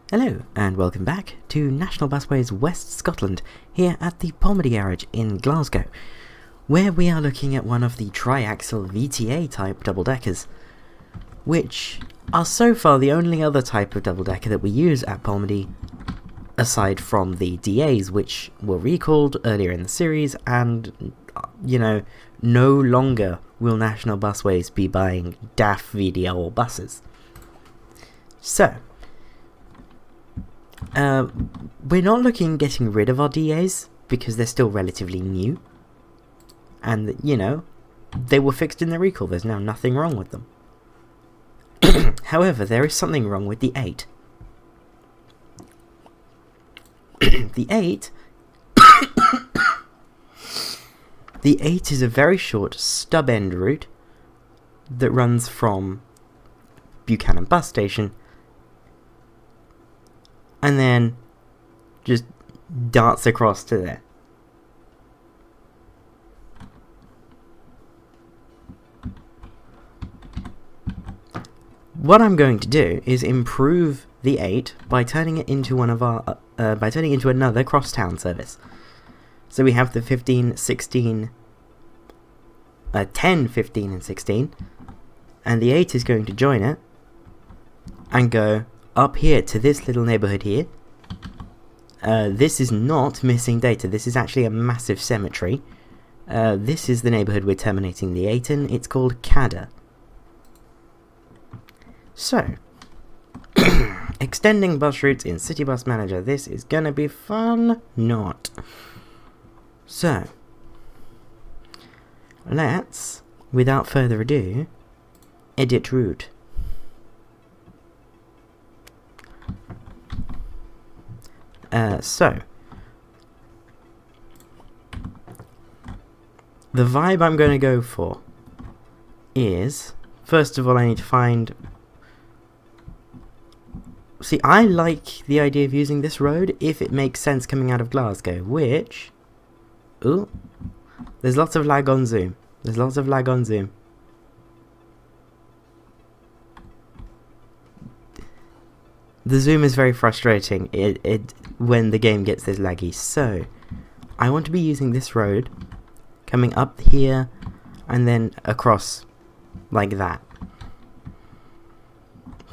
Hello and welcome back to National Busways West Scotland, here at the Polmedy Garage in Glasgow, where we are looking at one of the triaxle VTA-type double-deckers, which are so far the only other type of double-decker that we use at Polmedy, aside from the DAs, which were recalled earlier in the series, and, no longer will National Busways be buying DAF VDL buses. So, we're not looking at getting rid of our DAs, because they're still relatively new. And, they were fixed in the recall, there's now nothing wrong with them. However, there is something wrong with the 8. The 8... The 8 is a very short stub-end route that runs from Buchanan bus station and then just darts across to there. What I'm going to do is improve the 8 by turning it into one of our another cross-town service. So we have the 15, 16, 10, 15 and 16, and the 8 is going to join it and go up here to this little neighbourhood here. This is not missing data, this is actually a massive cemetery. This is the neighbourhood we're terminating the 8 in, it's called Cadder. So, extending bus routes in City Bus Manager, this is gonna be fun, not. So, let's, without further ado, edit route. So, the vibe I'm going to go for is, first of all, I need to find... See, I like the idea of using this road if it makes sense coming out of Glasgow, which... Ooh, there's lots of lag on zoom. There's lots of lag on zoom. The zoom is very frustrating when the game gets this laggy. So, I want to be using this road, coming up here, and then across like that.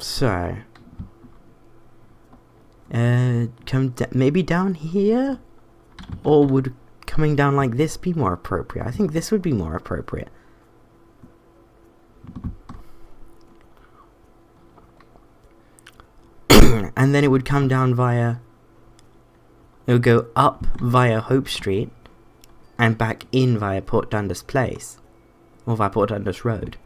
So, maybe down here, or would coming down like this be more appropriate? I think this would be more appropriate. And then it would come down via... It would go up via Hope Street and back in via Port Dundas Place. Or via Port Dundas Road.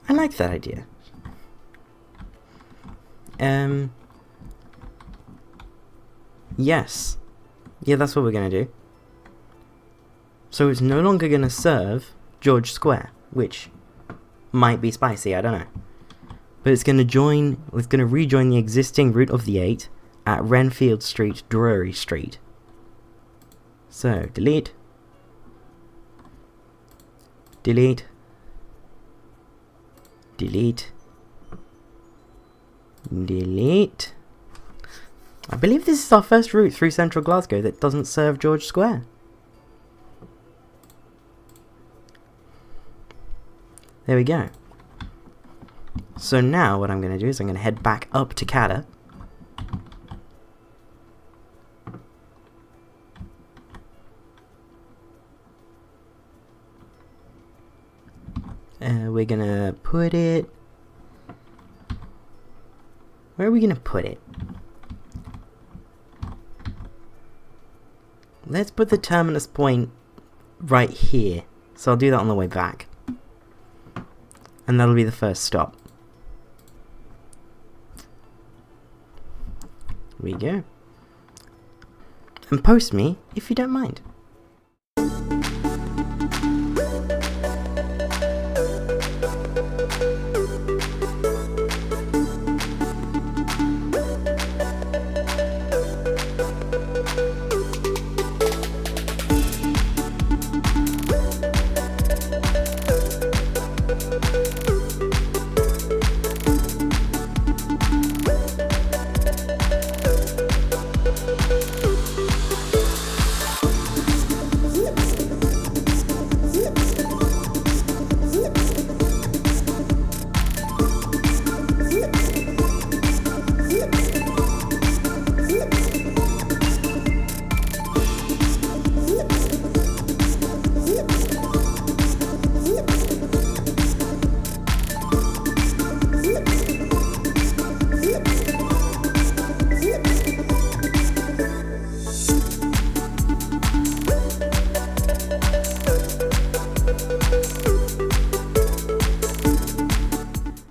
I like that idea. Yes. Yeah, that's what we're going to do. So it's no longer going to serve George Square, which might be spicy, I don't know. But it's going to rejoin the existing route of the 8 at Renfield Street, Drury Street. So, delete. Delete. Delete. Delete. I believe this is our first route through central Glasgow that doesn't serve George Square. There we go. So now what I'm going to do is I'm going to head back up to Cadder. We're going to put it... Where are we going to put it? Let's put the terminus point right here. So I'll do that on the way back. And that'll be the first stop. There we go. And post me if you don't mind.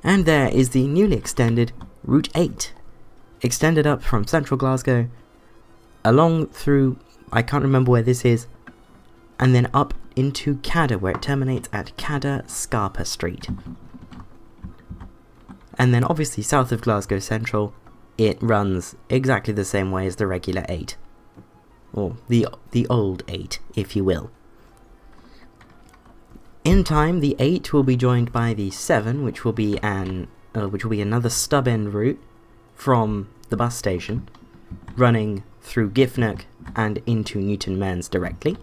And there is the newly extended Route 8, extended up from central Glasgow, along through, I can't remember where this is, and then up into Cadder, where it terminates at Cadder, Scapa Street. And then obviously south of Glasgow Central, it runs exactly the same way as the regular 8. Or the old 8, if you will. In time, the 8 will be joined by the 7, which will be another stub-end route from the bus station, running through Giffnock and into Newton Mearns directly.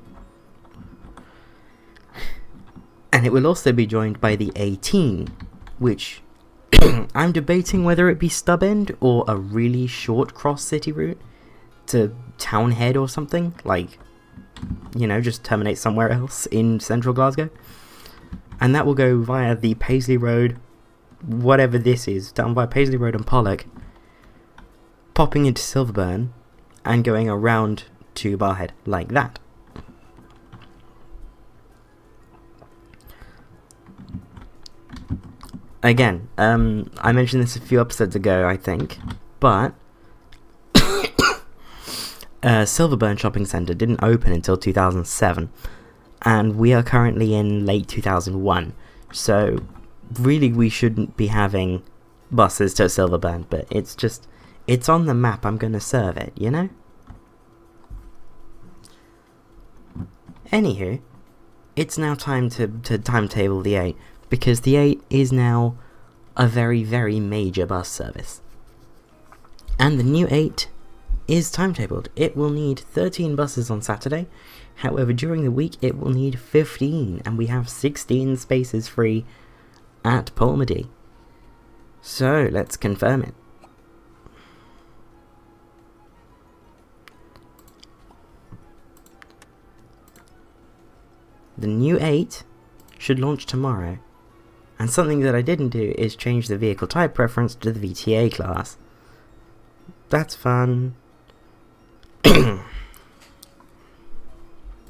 And it will also be joined by the 18, which I'm debating whether it be stub-end or a really short cross-city route to Townhead or something, like, you know, just terminate somewhere else in central Glasgow. And that will go via the Paisley Road, whatever this is, down by Paisley Road and Pollock, popping into Silverburn, and going around to Barhead, like that. Again, I mentioned this a few episodes ago, I think, but Silverburn Shopping Centre didn't open until 2007. And we are currently in late 2001, so really we shouldn't be having buses to Silverburn, but it's on the map, I'm gonna serve it, you know? Anywho, it's now time to timetable the 8, because the 8 is now a very, very major bus service. And the new 8 is timetabled. It will need 13 buses on Saturday. However, during the week it will need 15, and we have 16 spaces free at Polmedy. So let's confirm it. The new 8 should launch tomorrow, and something that I didn't do is change the vehicle type preference to the VTA class. That's fun.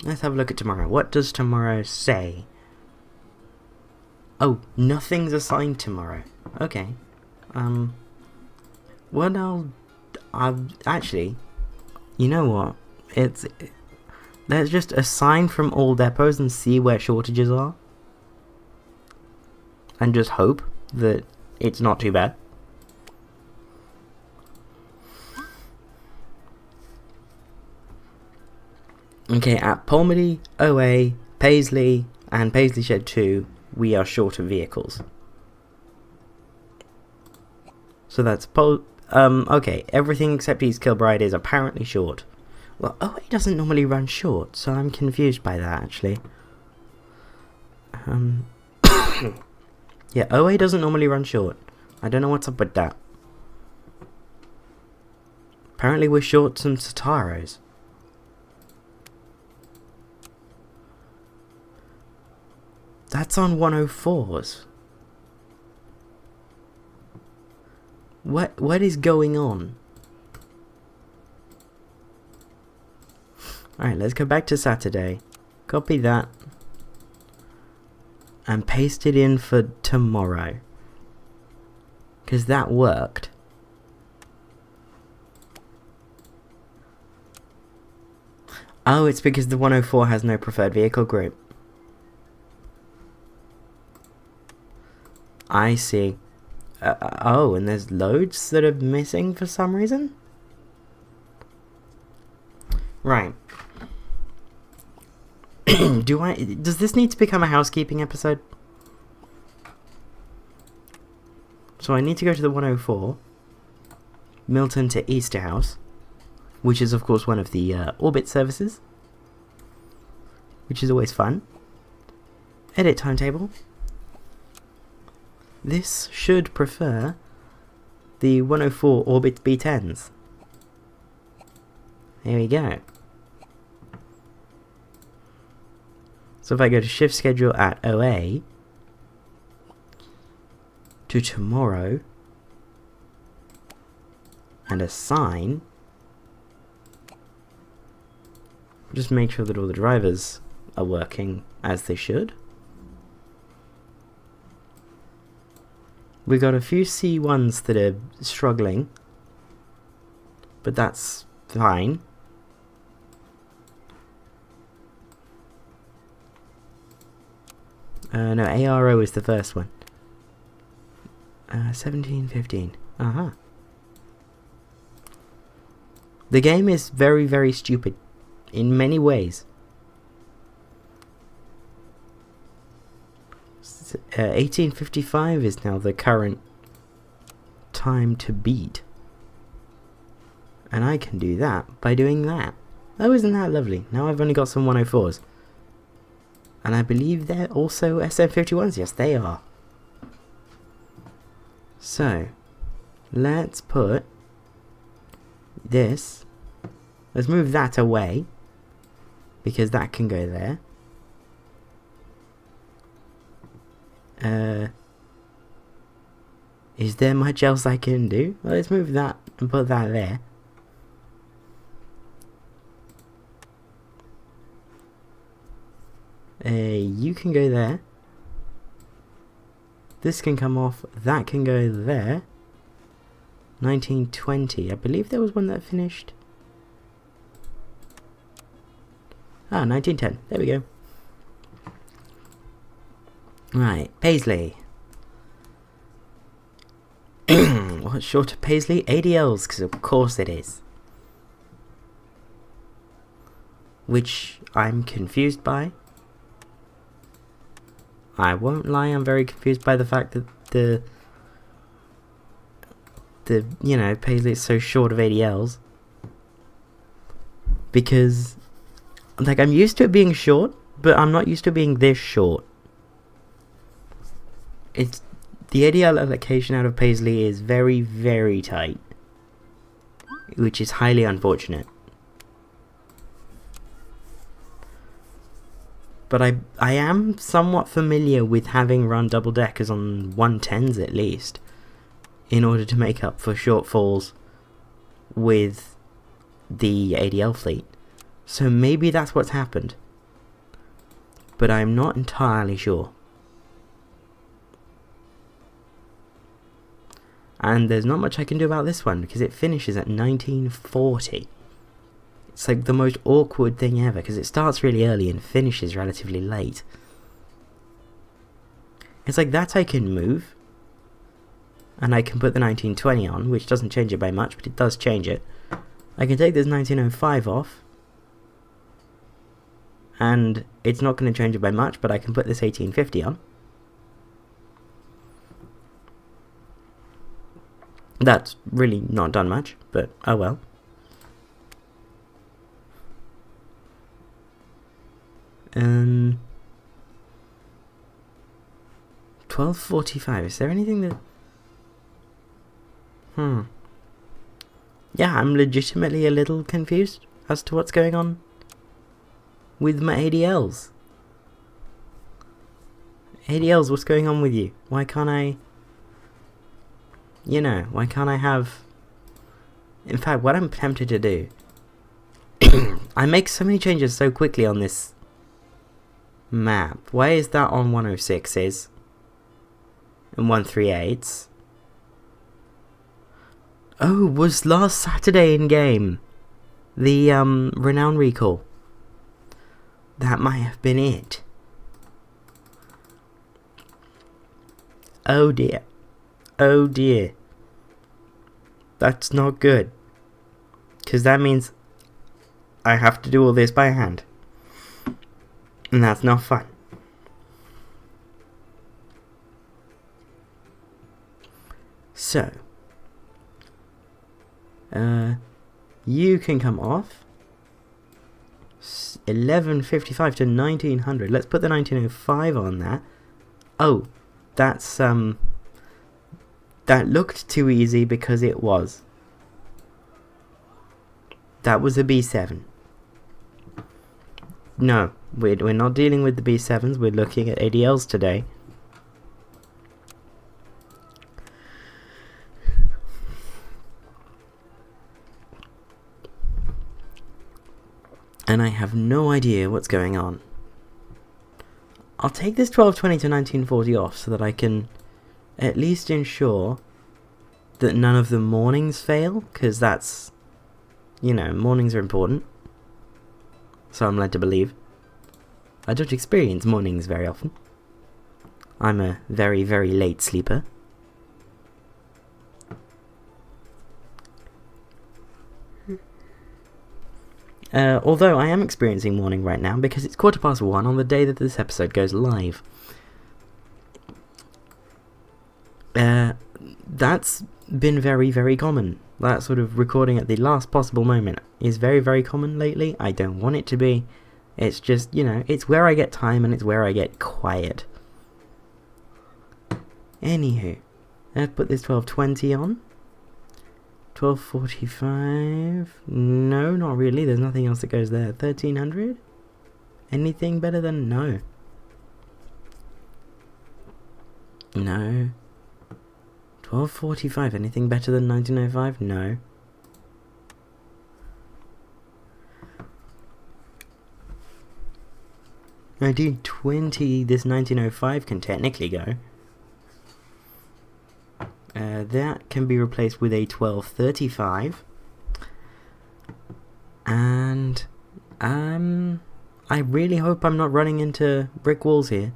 Let's have a look at tomorrow. What does tomorrow say? Oh, nothing's assigned tomorrow. Okay. Well, actually, you know what? Let's just assign from all depots and see where shortages are. And just hope that it's not too bad. Okay, at Polmedy, OA, Paisley, and Paisley Shed 2, we are short of vehicles. So that's okay, everything except East Kilbride is apparently short. Well, OA doesn't normally run short, so I'm confused by that, actually. Yeah, OA doesn't normally run short. I don't know what's up with that. Apparently we're short some Sataros. That's on 104s. What is going on? Alright, let's go back to Saturday. Copy that. And paste it in for tomorrow. Because that worked. Oh, it's because the 104 has no preferred vehicle group. I see. Oh, and there's loads that are missing for some reason? Right. Does this need to become a housekeeping episode? So I need to go to the 104, Milton to Easterhouse, which is of course one of the orbit services, which is always fun. Edit timetable. This should prefer the 104 Orbit B10s. There we go. So if I go to shift schedule at OA to tomorrow and assign, just make sure that all the drivers are working as they should. We got a few C1s that are struggling, but that's fine. No, ARO is the first one. 1715. Uh-huh. The game is very, very stupid in many ways. 1855 is now the current time to beat. And I can do that by doing that. Oh, isn't that lovely? Now I've only got some 104s. And I believe they're also SM51s. Yes, they are. So, let's put this. Let's move that away, because that can go there. Is there much else I can do? Well, let's move that and put that there. You can go there. This can come off. That can go there. 1920. I believe there was one that finished. Ah, 1910. There we go. Right, Paisley. What's short of Paisley? ADLs, because of course it is. Which I'm confused by. I won't lie, I'm very confused by the fact that the you know, Paisley is so short of ADLs. Because, like, I'm used to it being short, but I'm not used to it being this short. It's the ADL allocation out of Paisley is very, very tight, which is highly unfortunate. But I am somewhat familiar with having run double deckers on 110s at least, in order to make up for shortfalls with the ADL fleet. So maybe that's what's happened, but I'm not entirely sure. And there's not much I can do about this one, because it finishes at 1940. It's like the most awkward thing ever, because it starts really early and finishes relatively late. It's like that I can move, and I can put the 1920 on, which doesn't change it by much, but it does change it. I can take this 1905 off, and it's not going to change it by much, but I can put this 1850 on. That's really not done much, but oh well. Um, 1245. Is there anything that? Yeah, I'm legitimately a little confused as to what's going on with my ADLs. ADLs, what's going on with you? Why can't I? You know, why can't I have? In fact, what I'm tempted to do, I make so many changes so quickly on this map. Why is that on 106s and 138s? Oh, was last Saturday in game the Renown recall? That might have been it. Oh dear. Oh dear. That's not good. Because that means I have to do all this by hand. And that's not fun. So. You can come off. 1155 to 1900. Let's put the 1905 on that. Oh, that's that looked too easy because it was. That was a B7. No, we're not dealing with the B7s. We're looking at ADLs today. And I have no idea what's going on. I'll take this 1220 to 1940 off so that I can at least ensure that none of the mornings fail, because that's, you know, mornings are important. So I'm led to believe. I don't experience mornings very often. I'm a very, very late sleeper. Although I am experiencing morning right now because it's 1:15 on the day that this episode goes live. That's been very, very common. That sort of recording at the last possible moment is very, very common lately. I don't want it to be. It's just, you know, it's where I get time and it's where I get quiet. Anywho, let's put this 12:20 on. 12:45. No, not really. There's nothing else that goes there. 1300? Anything better than no? No. 12:45. Anything better than 1905? No. $1920. This 1905 can technically go. That can be replaced with a 12:35, and I really hope I'm not running into brick walls here.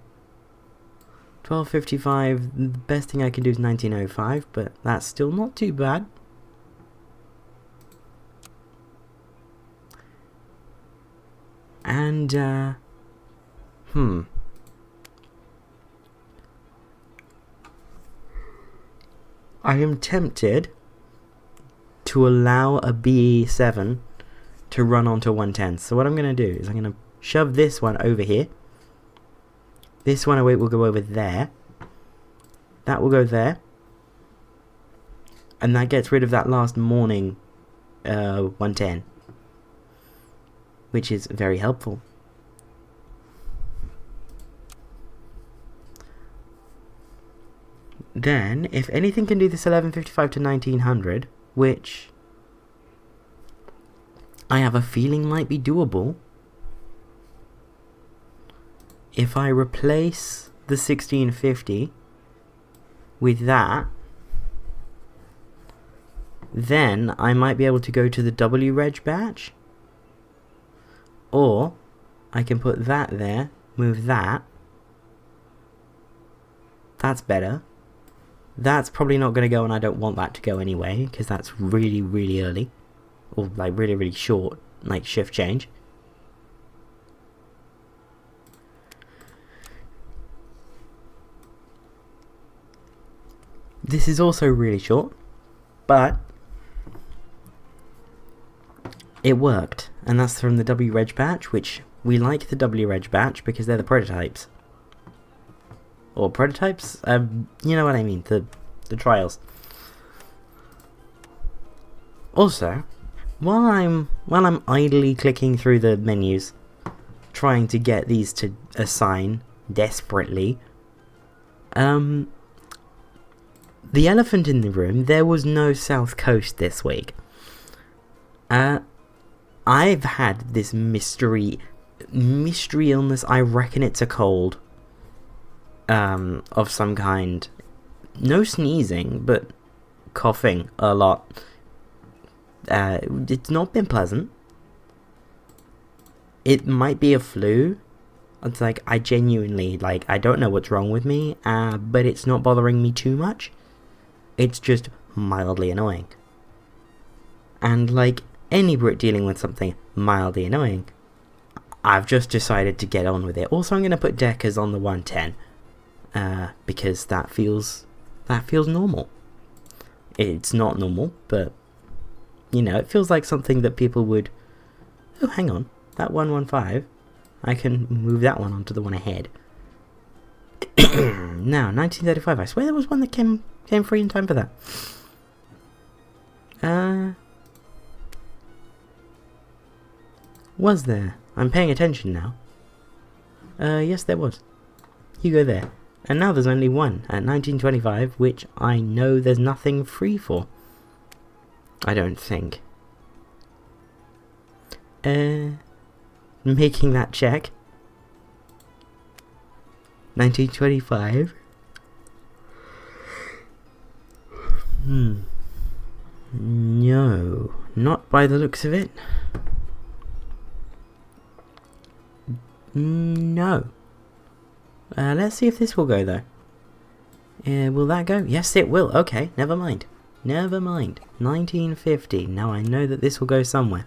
12:55, the best thing I can do is 1905, but that's still not too bad. And I am tempted to allow a BE7 to run onto 110. So what I'm going to do is I'm going to shove this one over here. This one will go over there. That will go there. And that gets rid of that last morning 110. Which is very helpful. Then, if anything can do this 1155 to 1900, which I have a feeling might be doable, if I replace the 1650 with that, then I might be able to go to the W reg batch, or I can put that there, move that. That's better. That's probably not going to go, and I don't want that to go anyway, because that's really, really early. Or, like, really, really short, like, shift change. This is also really short, but it worked. And that's from the W reg batch, which we like the W reg batch because they're the prototypes. Or prototypes? You know what I mean, the trials. Also, while I'm idly clicking through the menus, trying to get these to assign desperately, the elephant in the room, there was no South Coast this week. I've had this mystery illness. I reckon it's a cold. Of some kind. No sneezing, but coughing a lot. It's not been pleasant. It might be a flu. It's like, I genuinely, like, I don't know what's wrong with me, but it's not bothering me too much. It's just mildly annoying. And like any Brit dealing with something mildly annoying, I've just decided to get on with it. Also, I'm going to put Deckers on the 110. Because that feels normal. It's not normal, but you know, it feels like something that people would. Oh, hang on, that 115. I can move that one onto the one ahead. Now, 1935. I swear there was one that came free in time for that. Was there? I'm paying attention now. Yes, there was. You go there. And now there's only one at 1925, which I know there's nothing free for. I don't think. Making that check. 1925. No, not by the looks of it. No. Let's see if this will go though. Will that go? Yes, it will. Okay, never mind. Never mind. 1950. Now I know that this will go somewhere.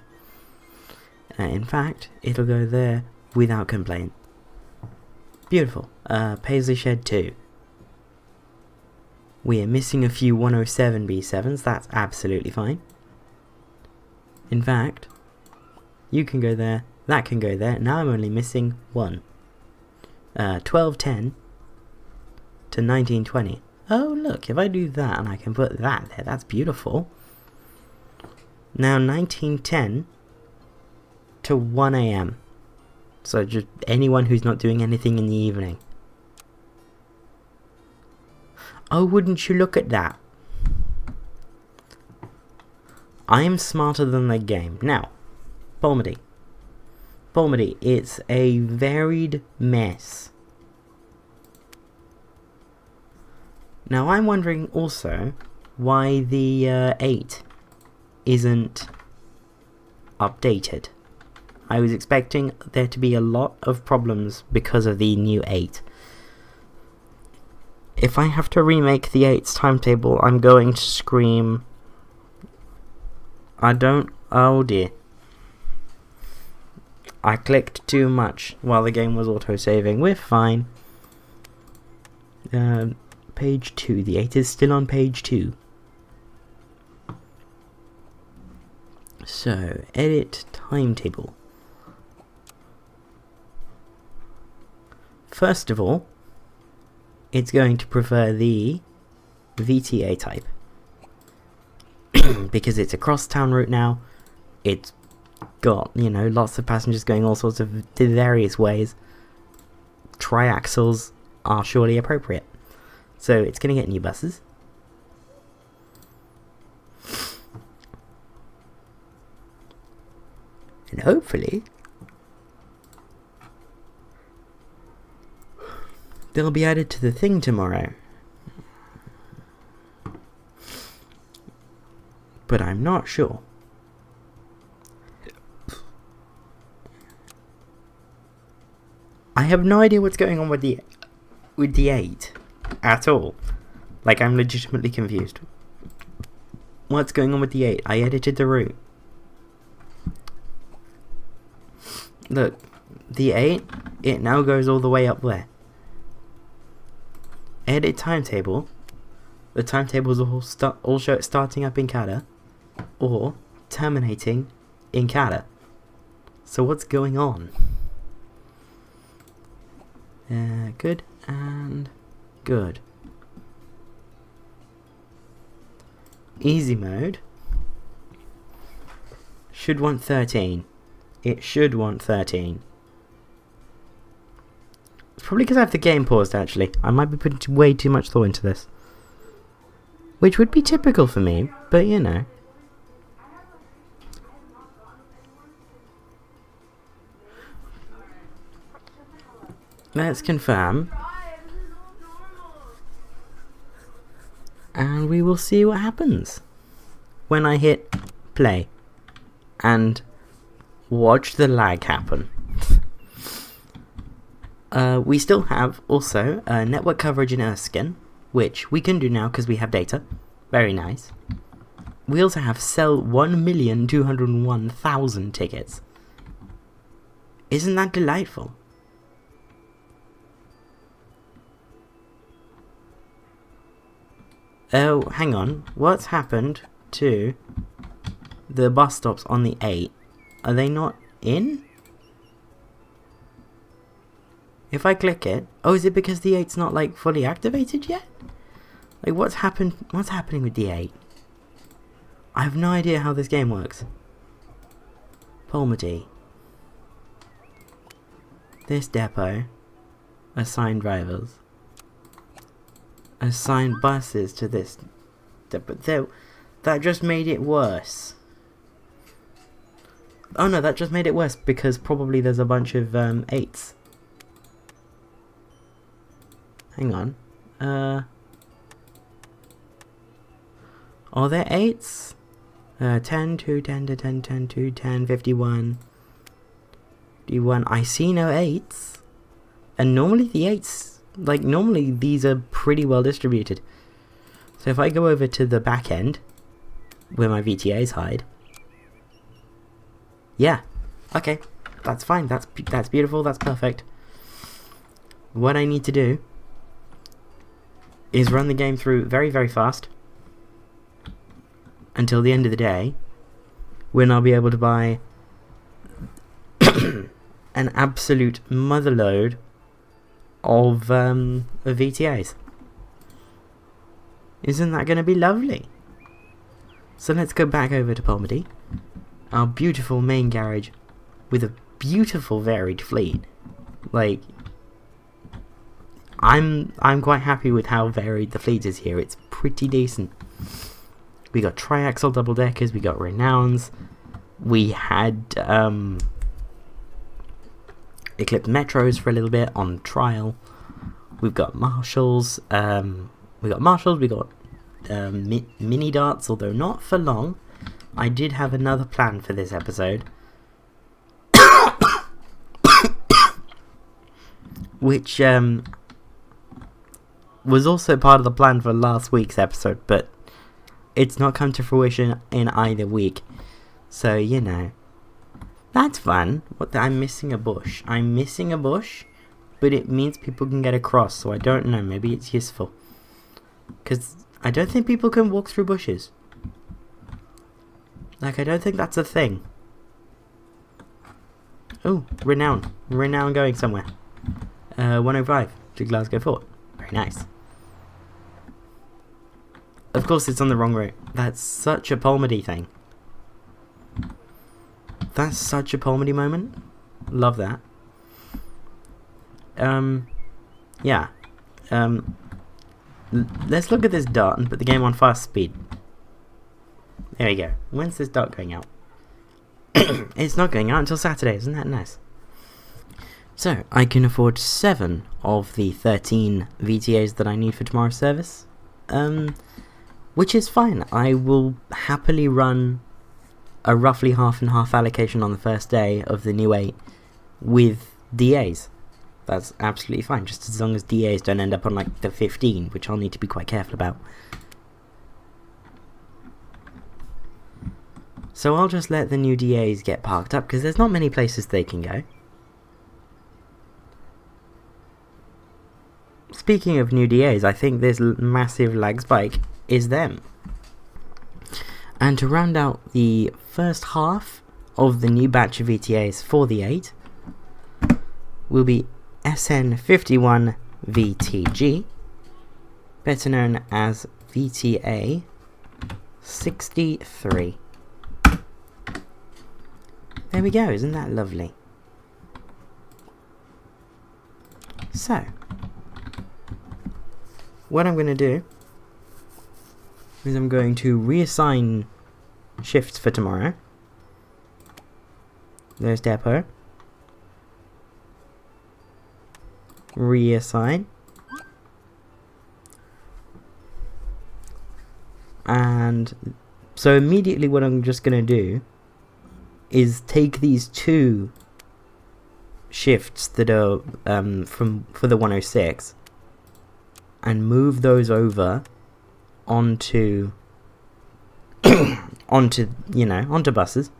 In fact, it'll go there without complaint. Beautiful. Paisley Shed 2. We are missing a few 107 B7s. That's absolutely fine. In fact, you can go there. That can go there. Now I'm only missing one. 1210 to 1920. Oh look, if I do that and I can put that there, that's beautiful. Now 1910 to 1 AM. So just anyone who's not doing anything in the evening. Oh, wouldn't you look at that? I am smarter than the game. Now, Polmedy. Polmedy, it's a varied mess. Now I'm wondering also why the 8 isn't updated. I was expecting there to be a lot of problems because of the new 8. If I have to remake the 8's timetable, I'm going to scream. Oh dear. I clicked too much while the game was auto-saving. We're fine. Page 2. The 8 is still on page 2. So, edit timetable. First of all, it's going to prefer the VTA-type. Because it's a cross-town route now. It's got, you know, lots of passengers going all sorts of various ways. Triaxles are surely appropriate. So it's going to get new buses. And hopefully they'll be added to the thing tomorrow. But I'm not sure. I have no idea what's going on with the 8 at all. Like, I'm legitimately confused. What's going on with the 8? I edited the route. Look, the 8, it now goes all the way up there. Edit timetable. The timetables all show it starting up in Cadder or terminating in Cadder. So what's going on? Good and good. Easy mode should want 13. It should want 13. It's probably because I have the game paused, actually. I might be putting way too much thought into this. Which would be typical for me, but you know. Let's confirm. And we will see what happens when I hit play and watch the lag happen. We still have also network coverage in Erskine, which we can do now because we have data. Very nice. We also have sell 1,201,000 tickets. Isn't that delightful? Oh, hang on. What's happened to the bus stops on the 8? Are they not in? If I click it... Oh, is it because the 8's not, like, fully activated yet? Like, what's happening with the 8? I have no idea how this game works. Polmedy. This depot. Assign drivers. Assign buses to this depot. That just made it worse. Oh no, that just made it worse because probably there's a bunch of 8s. Hang on. Are there 8s? 10, 2, 10 to 10, 10, 2, 10, 51. 51. I see no 8s. And normally the 8s, like normally these are pretty well distributed. So if I go over to the back end, where my VTAs hide. Yeah. Okay. That's fine. That's beautiful. That's perfect. What I need to do is run the game through very, very fast until the end of the day, when I'll be able to buy an absolute motherload of VTAs. Isn't that going to be lovely? So let's go back over to Polmedy, our beautiful main garage with a beautiful varied fleet. Like, I'm quite happy with how varied the fleet is here. It's pretty decent. We got triaxle double deckers, we got Renowns, we had Eclipse Metros for a little bit on trial. We've got Marshalls, we got mini darts, although not for long. I did have another plan for this episode, which was also part of the plan for last week's episode, but it's not come to fruition in either week. So, you know, that's fun. I'm missing a bush. I'm missing a bush, but it means people can get across, so I don't know. Maybe it's useful. Because I don't think people can walk through bushes. Like, I don't think that's a thing. Oh, Renown. Renown going somewhere. 105 to Glasgow Fort. Very nice. Of course, it's on the wrong route. That's such a Polmedy thing. That's such a Polmedy moment. Love that. Yeah. Let's look at this dart and put the game on fast speed. There we go. When's this dart going out? It's not going out until Saturday. Isn't that nice? So, I can afford 7 of the 13 VTAs that I need for tomorrow's service. Which is fine. I will happily run a roughly half and half allocation on the first day of the new 8 with DAs. That's absolutely fine, just as long as DAs don't end up on like the 15, which I'll need to be quite careful about. So I'll just let the new DAs get parked up, because there's not many places they can go. Speaking of new DAs, I think this massive lag spike is them. And to round out the first half of the new batch of VTAs for the 8 will be SN51 VTG, better known as VTA 63. There we go, isn't that lovely? So, what I'm going to do is I'm going to reassign shifts for tomorrow. There's depot. Reassign. And so immediately what I'm just going to do is take these 2 shifts that are for the 106 and move those over onto onto buses.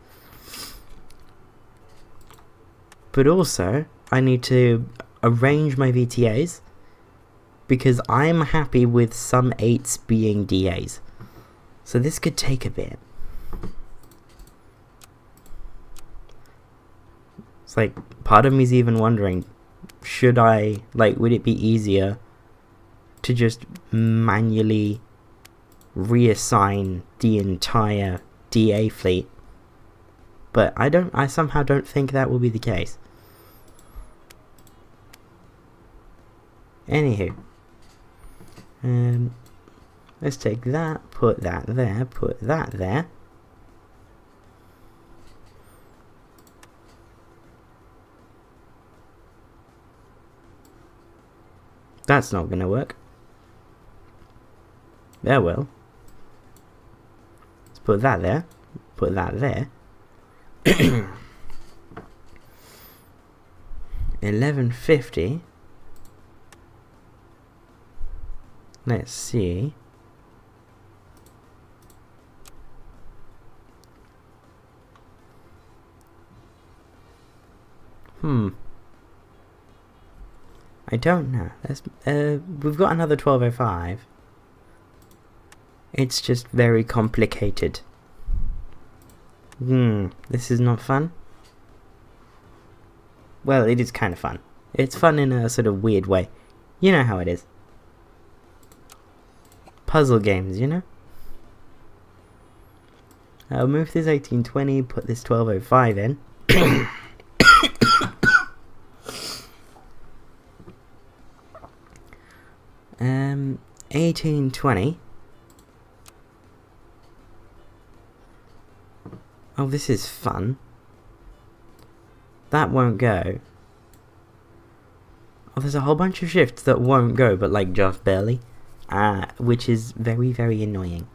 But also I need to arrange my VTAs, because I'm happy with some 8s being DAs. So this could take a bit. It's like, part of me's even wondering, should I, would it be easier to just manually reassign the entire DA fleet? But I somehow don't think that will be the case. Anywho, let's take that, put that there, put that there. That's not gonna work. There will. Put that there. Put that there. 1150. Let's see. I don't know. We've got another 1205. It's just very complicated. This is not fun. Well, it is kind of fun. It's fun in a sort of weird way. You know how it is. Puzzle games, you know? I'll move this 1820, put this 1205 in. 1820. Oh, this is fun. That won't go. Oh, there's a whole bunch of shifts that won't go, but like just barely. Which is very, very annoying.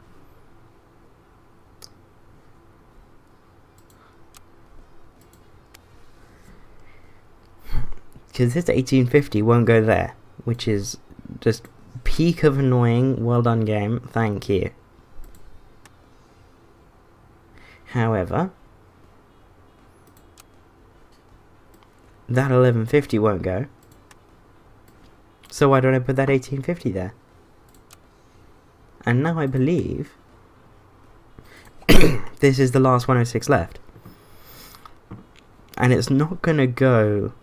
Because this 1850 won't go there, which is just peak of annoying. Well done, game. Thank you. However, that 1150 won't go. So why don't I put that 1850 there? And now I believe this is the last 106 left. And it's not going to go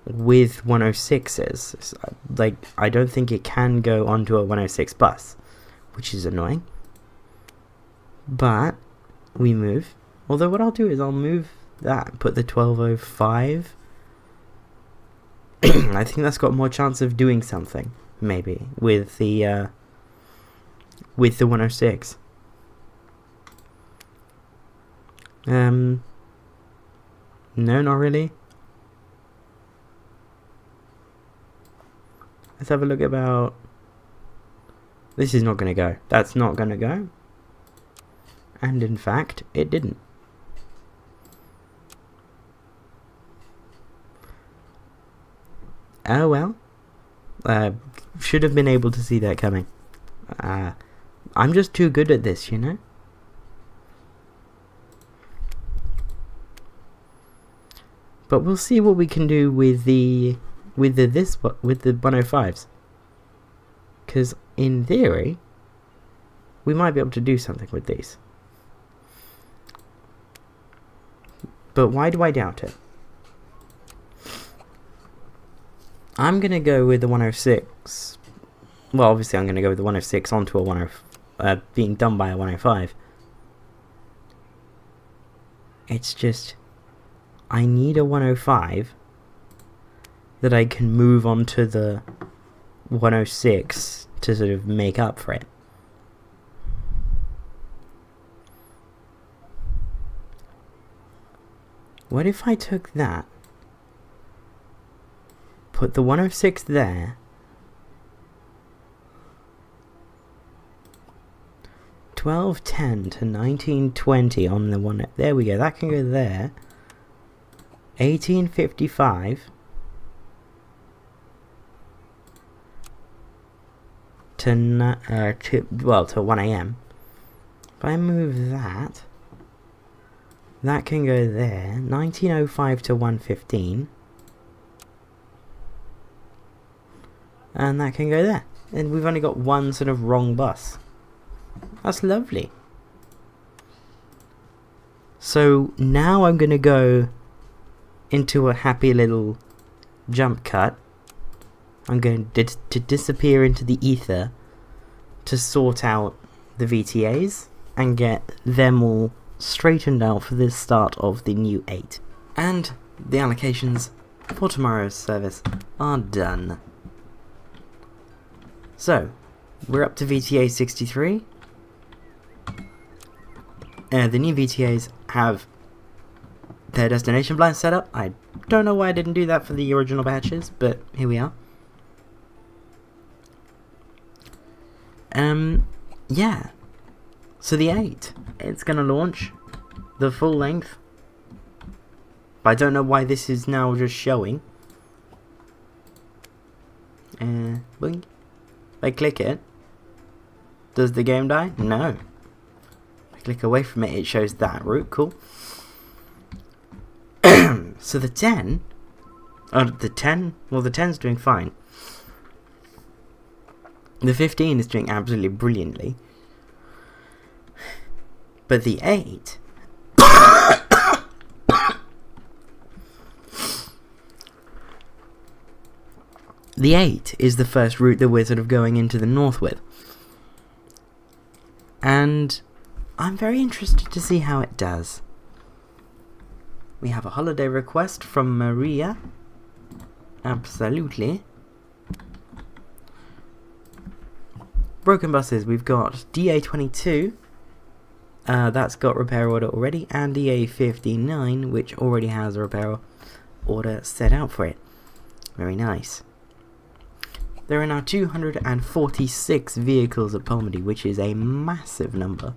with 106s. Like, I don't think it can go onto a 106 bus, which is annoying. But we move. Although what I'll do is I'll move that, put the 1205. I think that's got more chance of doing something, maybe, with the 106. No, not really. Let's have a look about... This is not going to go. That's not going to go. And in fact, it didn't. Oh well. Should have been able to see that coming. I'm just too good at this, you know? But we'll see what we can do with the 105s. Because in theory, we might be able to do something with these. But why do I doubt it? I'm going to go with the 106. Well, obviously I'm going to go with the 106 onto a 105, being done by a 105. It's just, I need a 105 that I can move onto the 106 to sort of make up for it. What if I took that, put the 106 there, 1210 to 1920 on the one, there we go, that can go there, 1855 to 1 AM. If I move that, that can go there, 1905 to 115. And that can go there. And we've only got one sort of wrong bus. That's lovely. So now I'm going to go into a happy little jump cut. I'm going to disappear into the ether to sort out the VTAs and get them all straightened out for the start of the new 8. And the allocations for tomorrow's service are done. So, we're up to VTA 63. The new VTAs have their destination blinds set up. I don't know why I didn't do that for the original batches, but here we are. Yeah. So the 8, it's going to launch the full length. But I don't know why this is now just showing. Boing. If I click it, does the game die? No. If I click away from it, it shows that route. Cool. So the 10, the 10, well, the 10's doing fine. The 15 is doing absolutely brilliantly. But the 8... the 8 is the first route that we're sort of going into the north with. And I'm very interested to see how it does. We have a holiday request from Maria. Absolutely. Broken buses, we've got DA22. That's got repair order already. And DA59, which already has a repair order set out for it. Very nice. There are now 246 vehicles at Polmedy, which is a massive number.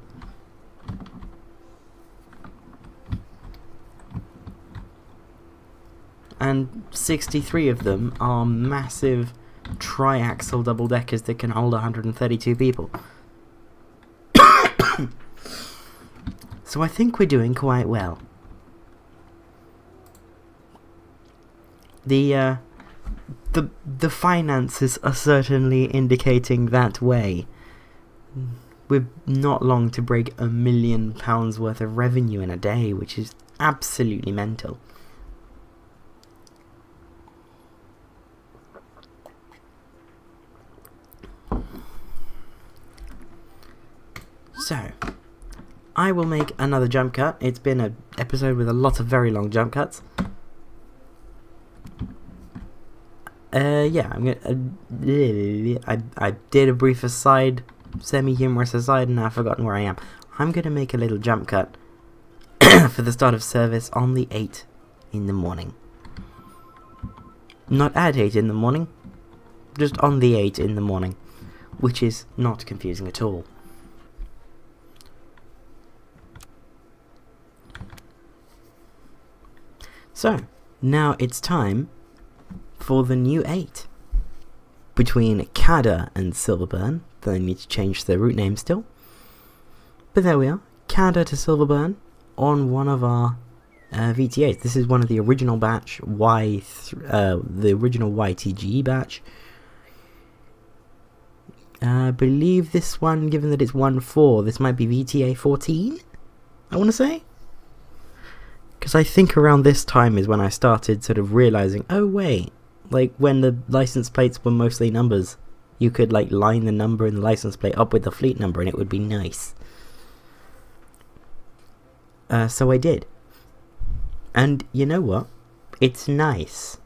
And 63 of them are massive tri-axle double-deckers that can hold 132 people. So I think we're doing quite well. The finances are certainly indicating that way. We're not long to break £1 million worth of revenue in a day, which is absolutely mental. So, I will make another jump cut. It's been an episode with a lot of very long jump cuts. Yeah, I'm gonna. I did a brief aside, semi-humorous aside, and I've forgotten where I am. I'm gonna make a little jump cut for the start of service on the 8 in the morning. Not at 8 in the morning, just on the 8 in the morning, which is not confusing at all. So, now it's time for the new 8. Between Cadder and Silverburn, they need to change their route name still. But there we are, Cadder to Silverburn on one of our VTAs. This is one of the original batch, the original YTGE batch. I believe this one, given that it's 1.4, this might be VTA 14, I want to say? Because I think around this time is when I started sort of realizing, oh wait, like when the license plates were mostly numbers, you could like line the number in the license plate up with the fleet number and it would be nice. So I did. And you know what? It's nice.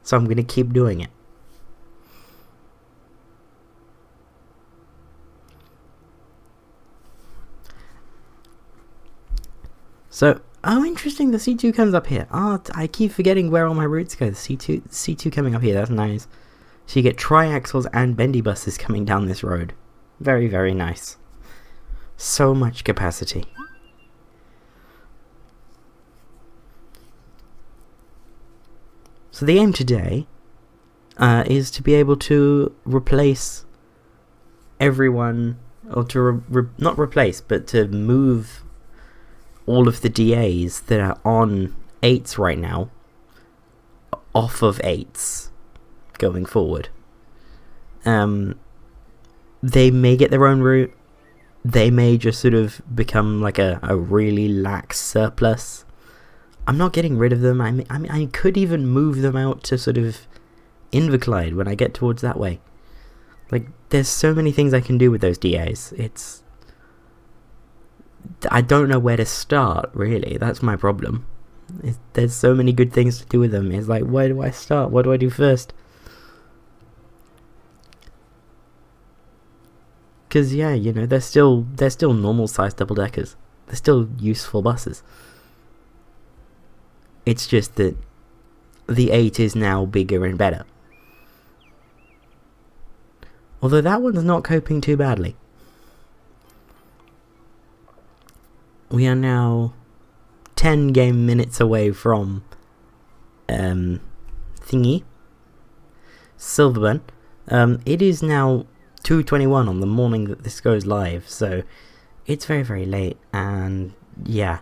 So I'm going to keep doing it. So, oh interesting, the C2 comes up here. Oh, I keep forgetting where all my routes go. The C2 coming up here, that's nice. So you get triaxles and bendy buses coming down this road. Very, very nice. So much capacity. So the aim today is to be able to replace everyone, or to not replace, but to move all of the DAs that are on 8s right now off of 8s going forward. They may get their own route. They may just sort of become like a really lax surplus. I'm not getting rid of them. I mean, I could even move them out to sort of Inverclyde when I get towards that way. Like, there's so many things I can do with those DAs. I don't know where to start, really. That's my problem. There's so many good things to do with them. It's like, where do I start? What do I do first? Because, yeah, you know, they're still normal-sized double-deckers. They're still useful buses. It's just that the 8 is now bigger and better. Although that one's not coping too badly. we are now 10 game minutes away from thingy Silverburn. It is now 2:21 on the morning that this goes live, so it's very, very late. And yeah,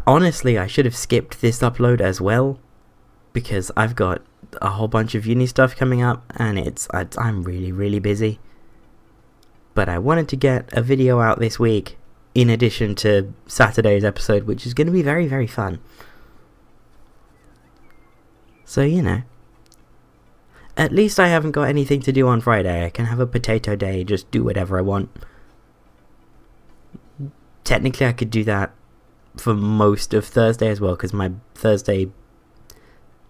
honestly, I should have skipped this upload as well, because I've got a whole bunch of uni stuff coming up, and I'm really, really busy. But I wanted to get a video out this week, in addition to Saturday's episode, which is going to be very, very fun. So, you know, at least I haven't got anything to do on Friday. I can have a potato day, just do whatever I want. Technically, I could do that for most of Thursday as well, because my Thursday,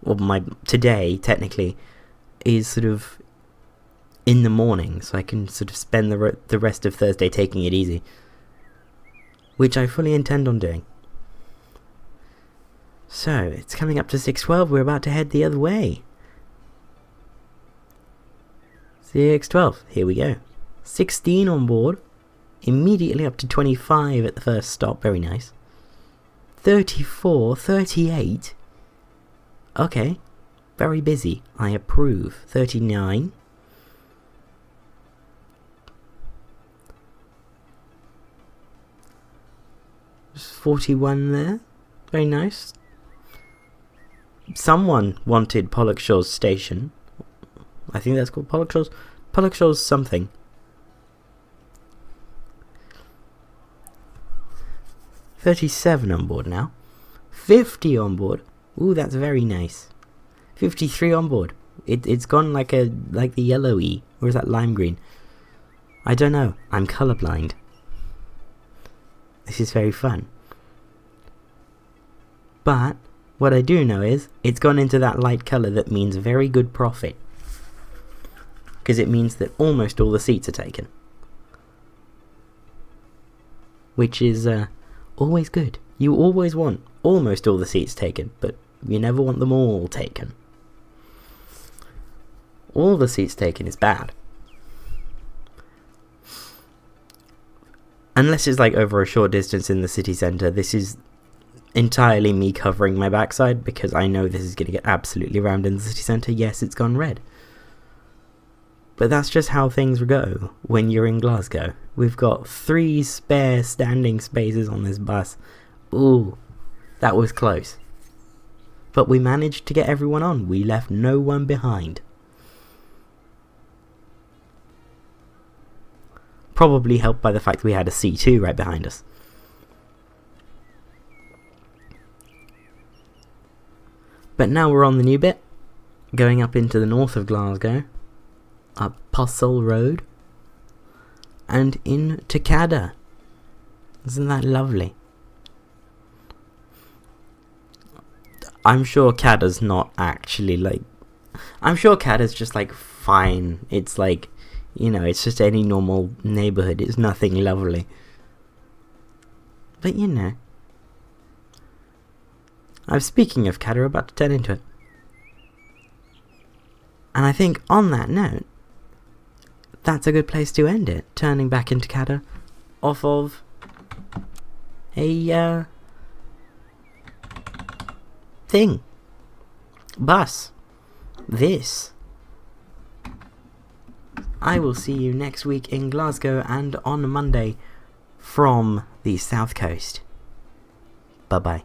or my today, technically, is sort of in the morning, so I can sort of spend the rest of Thursday taking it easy, which I fully intend on doing. So, it's coming up to 6:12, we're about to head the other way. 6:12, here we go. 16 on board, immediately up to 25 at the first stop, very nice. 34, 38, okay, very busy, I approve. 39, there's 41 there, very nice. Someone wanted Pollockshaws station, I think that's called Pollockshaws something. 37 on board now. 50 on board. Ooh, that's very nice. 53 on board. It's gone like the yellowy, or is that lime green? I don't know. I'm colorblind. This is very fun. But what I do know is it's gone into that light color that means very good profit, because it means that almost all the seats are taken, which is always good. You always want almost all the seats taken, but you never want them all taken. All the seats taken is bad. Unless it's like over a short distance in the city centre. This is entirely me covering my backside, because I know this is going to get absolutely rammed in the city centre. Yes, it's gone red. But that's just how things go when you're in Glasgow. We've got 3 spare standing spaces on this bus. Ooh, that was close. But we managed to get everyone on. We left no one behind. Probably helped by the fact that we had a C2 right behind us. But now we're on the new bit, going up into the north of Glasgow, up Possil Road, and into Cadder. Isn't that lovely? I'm sure Cadder's not actually like... I'm sure Cadder's just like fine. It's like, you know, it's just any normal neighbourhood. It's nothing lovely. But you know. I'm speaking of Cadder, about to turn into it. And I think on that note, that's a good place to end it. Turning back into Cadder off of a bus. This. I will see you next week in Glasgow and on Monday from the south coast. Bye bye.